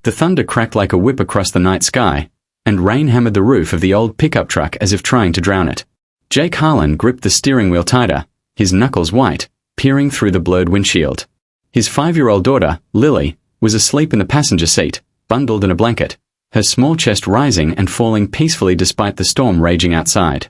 The thunder cracked like a whip across the night sky, and rain hammered the roof of the old pickup truck as if trying to drown it. Jake Harlan gripped the steering wheel tighter, his knuckles white, peering through the blurred windshield. His 5-year-old daughter, Lily, was asleep in the passenger seat, bundled in a blanket, her small chest rising and falling peacefully despite the storm raging outside.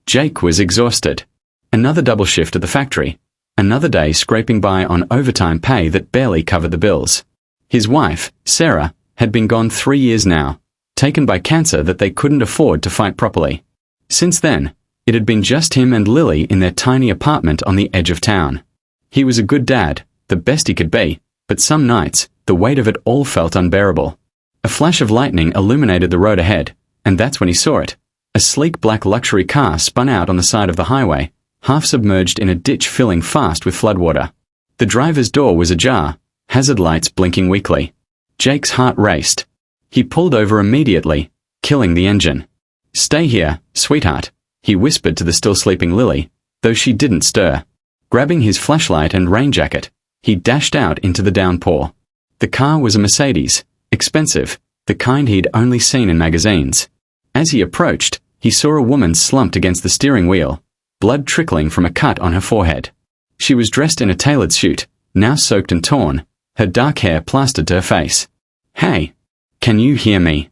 Jake was exhausted. Another double shift at the factory. Another day scraping by on overtime pay that barely covered the bills. His wife, Sarah, had been gone 3 years now, taken by cancer that they couldn't afford to fight properly. Since then, it had been just him and Lily in their tiny apartment on the edge of town. He was a good dad, the best he could be, but some nights, the weight of it all felt unbearable. A flash of lightning illuminated the road ahead, and that's when he saw it. A sleek black luxury car spun out on the side of the highway, half submerged in a ditch filling fast with floodwater. The driver's door was ajar, hazard lights blinking weakly. Jake's heart raced. He pulled over immediately, killing the engine. "Stay here, sweetheart," he whispered to the still sleeping Lily, though she didn't stir. Grabbing his flashlight and rain jacket, he dashed out into the downpour. The car was a Mercedes, expensive, the kind he'd only seen in magazines. As he approached, he saw a woman slumped against the steering wheel, blood trickling from a cut on her forehead. She was dressed in a tailored suit, now soaked and torn, her dark hair plastered to her face. "Hey, can you hear me?"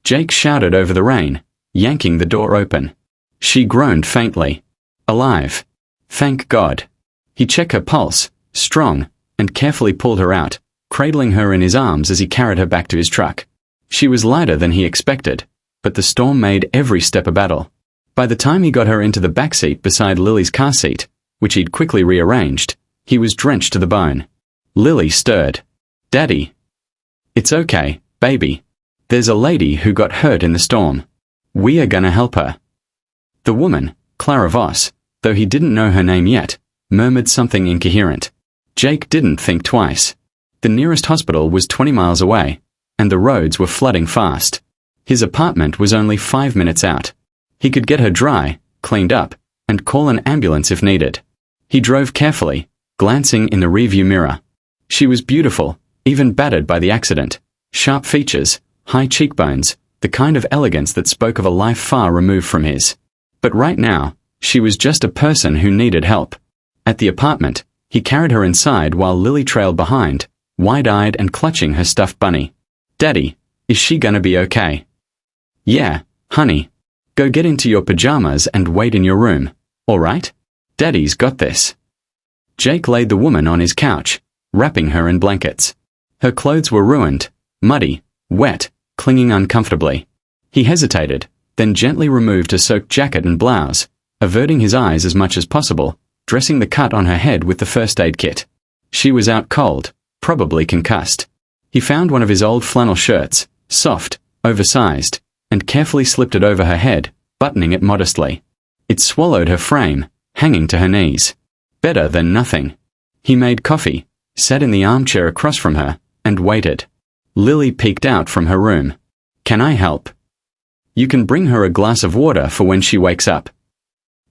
Jake shouted over the rain, yanking the door open. She groaned faintly. Alive. Thank God. He checked her pulse, strong, and carefully pulled her out, cradling her in his arms as he carried her back to his truck. She was lighter than he expected, but the storm made every step a battle. By the time he got her into the back seat beside Lily's car seat, which he'd quickly rearranged, he was drenched to the bone. Lily stirred. "Daddy." "It's okay, baby. There's a lady who got hurt in the storm. We are gonna help her." The woman, Clara Voss, though he didn't know her name yet, murmured something incoherent. Jake didn't think twice. The nearest hospital was 20 miles away, and the roads were flooding fast. His apartment was only 5 minutes out. He could get her dry, cleaned up, and call an ambulance if needed. He drove carefully, glancing in the rearview mirror. She was beautiful, even battered by the accident. Sharp features, high cheekbones, the kind of elegance that spoke of a life far removed from his. But right now, she was just a person who needed help. At the apartment, he carried her inside while Lily trailed behind, wide-eyed and clutching her stuffed bunny. "Daddy, is she gonna be okay?" "Yeah, honey. Go get into your pajamas and wait in your room, all right? Daddy's got this." Jake laid the woman on his couch, wrapping her in blankets. Her clothes were ruined, muddy, wet, clinging uncomfortably. He hesitated, then gently removed her soaked jacket and blouse, averting his eyes as much as possible, dressing the cut on her head with the first aid kit. She was out cold, probably concussed. He found one of his old flannel shirts, soft, oversized, and carefully slipped it over her head, buttoning it modestly. It swallowed her frame, hanging to her knees. Better than nothing. He made coffee, sat in the armchair across from her, and waited. Lily peeked out from her room. "Can I help?" "You can bring her a glass of water for when she wakes up."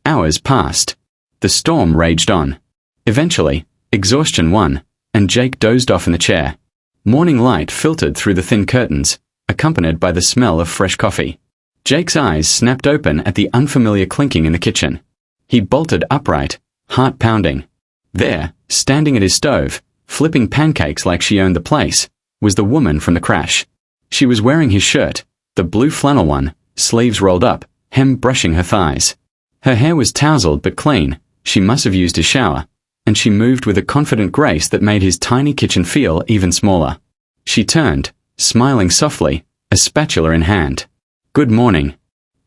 Hours passed. The storm raged on. Eventually, exhaustion won, and Jake dozed off in the chair. Morning light filtered through the thin curtains, accompanied by the smell of fresh coffee. Jake's eyes snapped open at the unfamiliar clinking in the kitchen. He bolted upright, heart pounding. There, standing at his stove, flipping pancakes like she owned the place, was the woman from the crash. She was wearing his shirt, the blue flannel one, sleeves rolled up, hem brushing her thighs. Her hair was tousled but clean, she must have used his shower, and she moved with a confident grace that made his tiny kitchen feel even smaller. She turned, smiling softly, a spatula in hand. "Good morning.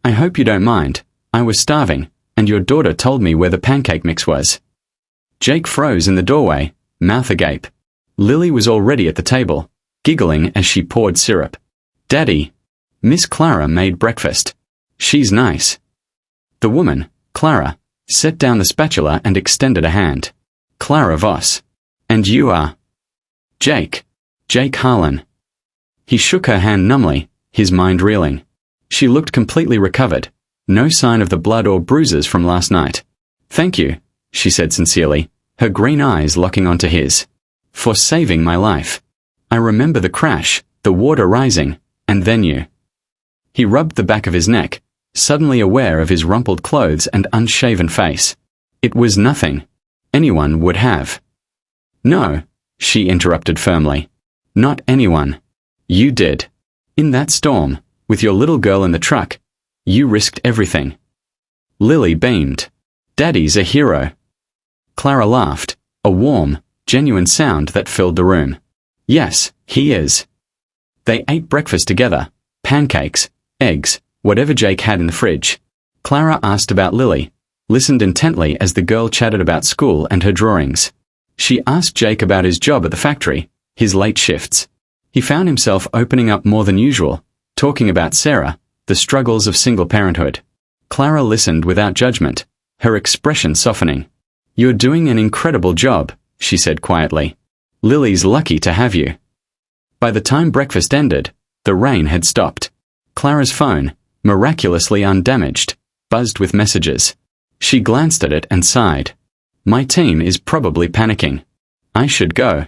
I hope you don't mind. I was starving, and your daughter told me where the pancake mix was." Jake froze in the doorway, mouth agape. Lily was already at the table, giggling as she poured syrup. "Daddy, Miss Clara made breakfast. She's nice." The woman, Clara, set down the spatula and extended a hand. "Clara Voss. And you are?" "Jake. Jake Harlan." He shook her hand numbly, his mind reeling. She looked completely recovered, no sign of the blood or bruises from last night. "Thank you," she said sincerely, her green eyes locking onto his. "For saving my life. I remember the crash, the water rising, and then you. He rubbed the back of his neck, suddenly aware of his rumpled clothes and unshaven face. It was nothing. Anyone would have. No, she interrupted firmly. Not anyone. You did. In that storm, with your little girl in the truck, you risked everything. Lily beamed. Daddy's a hero. Clara laughed, a warm, genuine sound that filled the room. Yes, he is. They ate breakfast together, pancakes, eggs, whatever Jake had in the fridge. Clara asked about Lily, listened intently as the girl chatted about school and her drawings. She asked Jake about his job at the factory, his late shifts. He found himself opening up more than usual, talking about Sarah, the struggles of single parenthood. Clara listened without judgment, her expression softening. You're doing an incredible job, she said quietly. Lily's lucky to have you. By the time breakfast ended, the rain had stopped. Clara's phone, miraculously undamaged, buzzed with messages. She glanced at it and sighed. My team is probably panicking. I should go.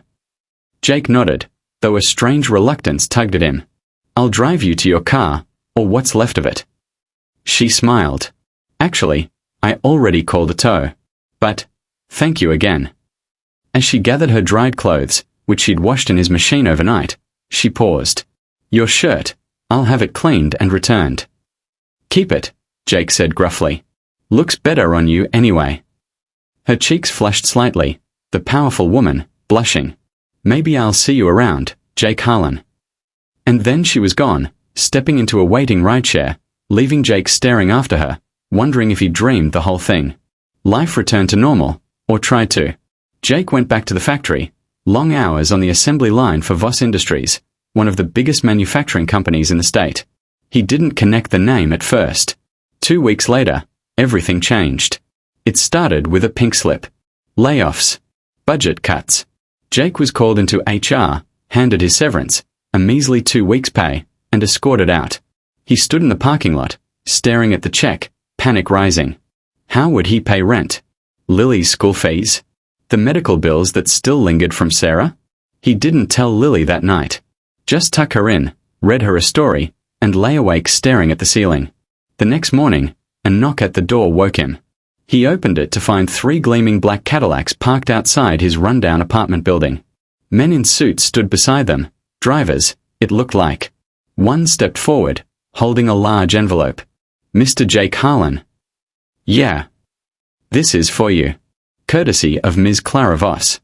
Jake nodded, though a strange reluctance tugged at him. I'll drive you to your car, or what's left of it. She smiled. Actually, I already called a tow. But, thank you again. As she gathered her dried clothes, which she'd washed in his machine overnight, she paused. Your shirt, I'll have it cleaned and returned. Keep it, Jake said gruffly. Looks better on you anyway. Her cheeks flushed slightly, the powerful woman, blushing. Maybe I'll see you around, Jake Harlan. And then she was gone, stepping into a waiting rideshare, leaving Jake staring after her, wondering if he dreamed the whole thing. Life returned to normal, or tried to. Jake went back to the factory, long hours on the assembly line for Voss Industries, one of the biggest manufacturing companies in the state. He didn't connect the name at first. 2 weeks later, everything changed. It started with a pink slip. Layoffs. Budget cuts. Jake was called into HR, handed his severance, a measly 2 weeks' pay, and escorted out. He stood in the parking lot, staring at the check, panic rising. How would he pay rent? Lily's school fees? The medical bills that still lingered from Sarah? He didn't tell Lily that night. Just tuck her in, read her a story, and lay awake staring at the ceiling. The next morning, a knock at the door woke him. He opened it to find 3 gleaming black Cadillacs parked outside his rundown apartment building. Men in suits stood beside them, drivers, it looked like. One stepped forward, holding a large envelope. Mr. Jake Harlan. Yeah. This is for you. Courtesy of Ms. Clara Voss.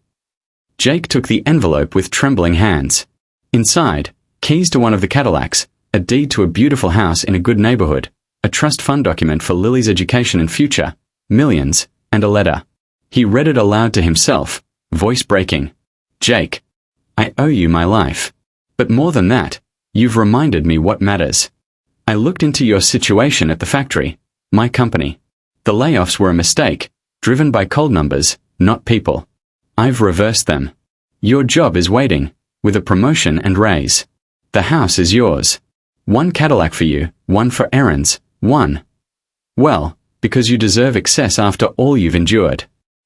Jake took the envelope with trembling hands. Inside, keys to one of the Cadillacs, a deed to a beautiful house in a good neighborhood, a trust fund document for Lily's education and future, millions, and a letter. He read it aloud to himself, voice breaking. Jake, I owe you my life. But more than that, you've reminded me what matters. I looked into your situation at the factory, my company. The layoffs were a mistake, driven by cold numbers, not people. I've reversed them. Your job is waiting, with a promotion and raise. The house is yours. 1 Cadillac for you, 1 for errands, 1. Well, because you deserve excess after all you've endured.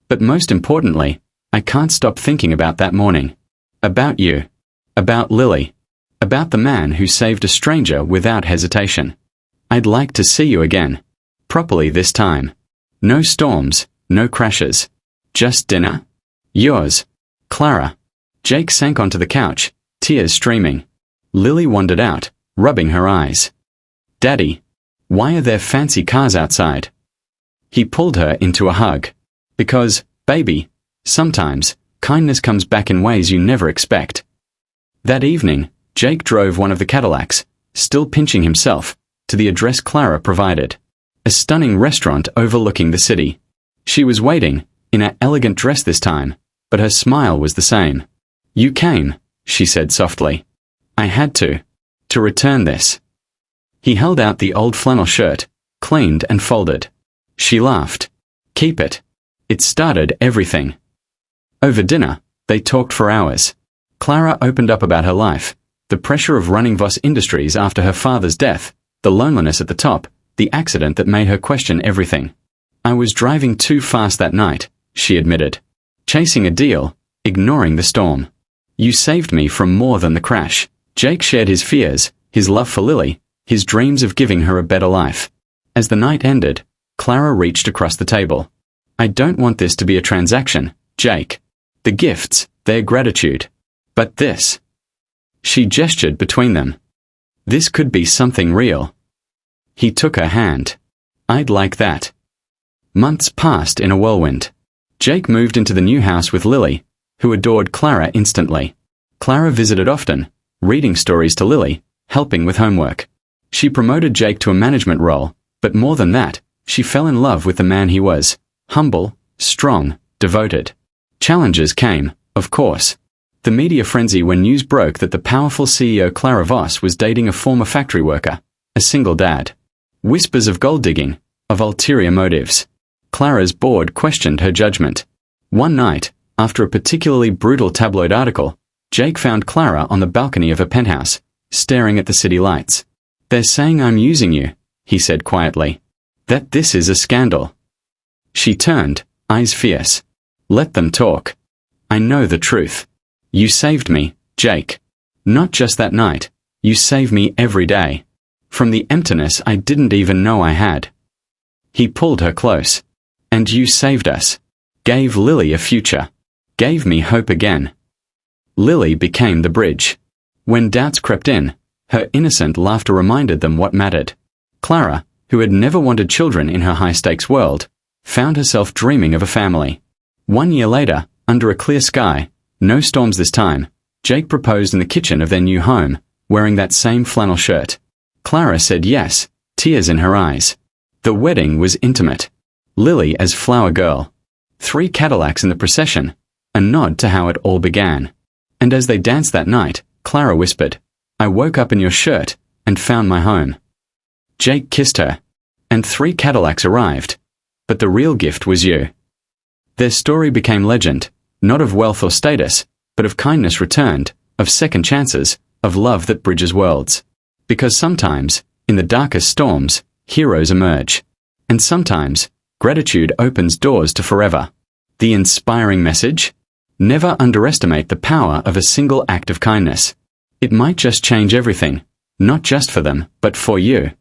But most importantly, I can't stop thinking about that morning. About you. About Lily. About the man who saved a stranger without hesitation. I'd like to see you again. Properly this time. No storms, no crashes. Just dinner. Yours, Clara. Jake sank onto the couch, tears streaming. Lily wandered out, rubbing her eyes. Daddy, why are there fancy cars outside? He pulled her into a hug. Because, baby, sometimes, kindness comes back in ways you never expect. That evening, Jake drove one of the Cadillacs, still pinching himself, to the address Clara provided. A stunning restaurant overlooking the city. She was waiting, in an elegant dress this time, but her smile was the same. You came, she said softly. I had to return this. He held out the old flannel shirt, cleaned and folded. She laughed. Keep it. It started everything. Over dinner, they talked for hours. Clara opened up about her life, the pressure of running Voss Industries after her father's death, the loneliness at the top, the accident that made her question everything. I was driving too fast that night, she admitted. Chasing a deal, ignoring the storm. You saved me from more than the crash, Jake shared his fears, his love for Lily, his dreams of giving her a better life. As the night ended, Clara reached across the table. "I don't want this to be a transaction, Jake. The gifts, they're gratitude. But this." She gestured between them. "This could be something real." He took her hand. "I'd like that." Months passed in a whirlwind. Jake moved into the new house with Lily, who adored Clara instantly. Clara visited often, reading stories to Lily, helping with homework. She promoted Jake to a management role, but more than that, she fell in love with the man he was: humble, strong, devoted. Challenges came, of course. The media frenzy when news broke that the powerful CEO Clara Voss was dating a former factory worker, a single dad. Whispers of gold digging, of ulterior motives. Clara's board questioned her judgment. One night, after a particularly brutal tabloid article, Jake found Clara on the balcony of her penthouse, staring at the city lights. "They're saying I'm using you," he said quietly. "That this is a scandal." She turned, eyes fierce. "Let them talk. I know the truth. You saved me, Jake. Not just that night, you save me every day. From the emptiness I didn't even know I had." He pulled her close. "And you saved us. Gave Lily a future. Gave me hope again." Lily became the bridge. When doubts crept in, her innocent laughter reminded them what mattered. Clara, who had never wanted children in her high-stakes world, found herself dreaming of a family. 1 year later, under a clear sky, no storms this time, Jake proposed in the kitchen of their new home, wearing that same flannel shirt. Clara said yes, tears in her eyes. The wedding was intimate. Lily as flower girl. 3 Cadillacs in the procession, a nod to how it all began. And as they danced that night, Clara whispered, "I woke up in your shirt and found my home." Jake kissed her, and 3 Cadillacs arrived. But the real gift was you. Their story became legend, not of wealth or status, but of kindness returned, of second chances, of love that bridges worlds. Because sometimes, in the darkest storms, heroes emerge. And sometimes, gratitude opens doors to forever. The inspiring message? Never underestimate the power of a single act of kindness. It might just change everything, not just for them, but for you.